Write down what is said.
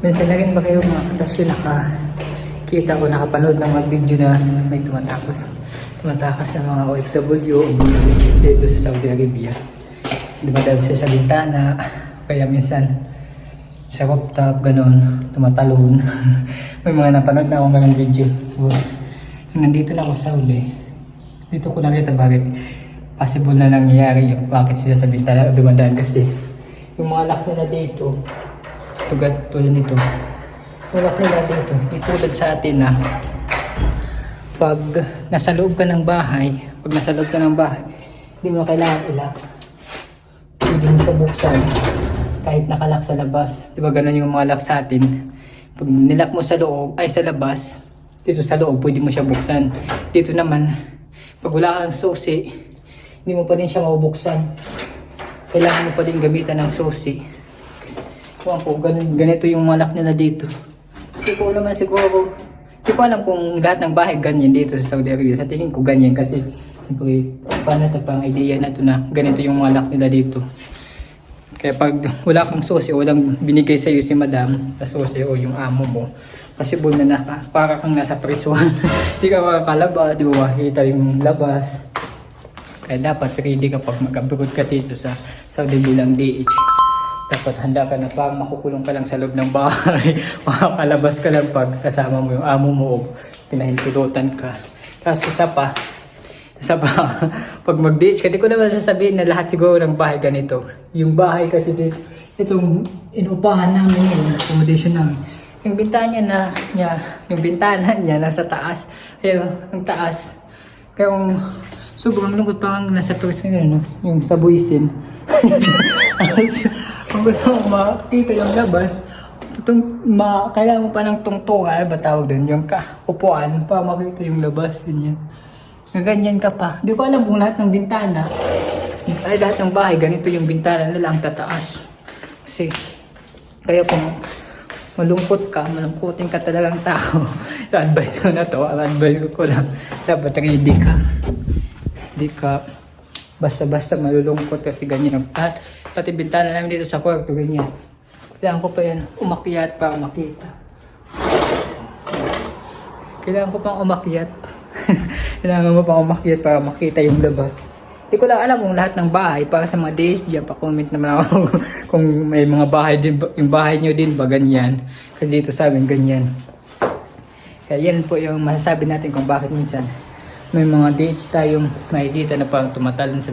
Minsan na rin ba kayo mga katasyo nakakita o nakapanood ng mga video na may tumatakas ng mga OFW o dito sa Saudi Arabia. Dumadaan siya sa bintana, kaya minsan sa rooftop, ganun, tumatalon. May mga napanood na akong ganun video. Nandito na ako sa Saudi. Dito ko nakita bakit possible na nangyayari yung bakit sila sa bintana dumadaan kasi yung mga lock nila dito, tulad nito, yung lock nila dito, itulad sa atin na pag nasa loob ka ng bahay, hindi mo kailangan ilak. Pwede mo siya buksan kahit nakalak sa labas. Diba ganun yung mga lock sa atin? Pag nilak mo sa loob, ay sa labas, dito sa loob, pwede mo siya buksan. Dito naman, pag wala kang susi, hindi mo pa din siya mabubuksan. Kailangan mo pa din gamitan ng susi. Kung po, ganito yung mga lock nila dito. Hindi ko naman siguro, hindi ko alam kung lahat ng bahay ganyan dito sa Saudi Arabia. Sa tingin ko ganyan kasi siyempre, paano ito pang idea na ito na ganito yung mga lock nila dito. Kaya pag wala kang susi o walang binigay sa iyo si madam na susi o yung amo mo, possible na para kang nasa prisuhan. Hindi ka makakalabas, di ba makikita yung labas. Kaya dapat ready ka pag mag-abroad ka dito sa Saudi bilang DH. Dapat handa ka na pa, makukulong ka lang sa loob ng bahay. Makakalabas ka lang pag kasama mo yung amo mo o pinahintulutan ka. Tapos isa pa, pag mag-DH ka, di ko naman sasabihin na lahat siguro ng bahay ganito. Yung bahay kasi dito, itong inupahan namin yung accommodation namin. Yung bintana niya nasa taas. Ayun, ang taas. Kaya kung sobrang lungkot pa ang nasa person yun, no? Yung sa buisin. Kung gusto mo makita yung labas, kailangan mo pa ng tungtungan, ba tawag doon? Yung upuan para makita yung labas din yan. Ganyan ka pa. Di ko alam kung lahat ng bintana, ay lahat ng bahay, ganito yung bintana nila ang tataas. Kasi, kaya kung malungkutin ka talagang tao, advice ko na to, advice ko lang, dapat ready ka. Hindi ka basta-basta malulungkot kasi ganyan. At pati bintana namin dito sa kwarto, ganyan. Kailangan ko pa yan umakyat para makita. Kailangan ko pang umakyat. Kailangan mo pang umakyat para makita yung labas. Hindi ko lang alam kung lahat ng bahay, para sa mga days dyan, pa-comment naman ako kung may mga bahay din, yung bahay nyo din ba ganyan. Kasi dito sa amin ganyan. Kaya yan po yung masasabi natin kung bakit minsan may mga dates tayong may dita na parang tumatalon sa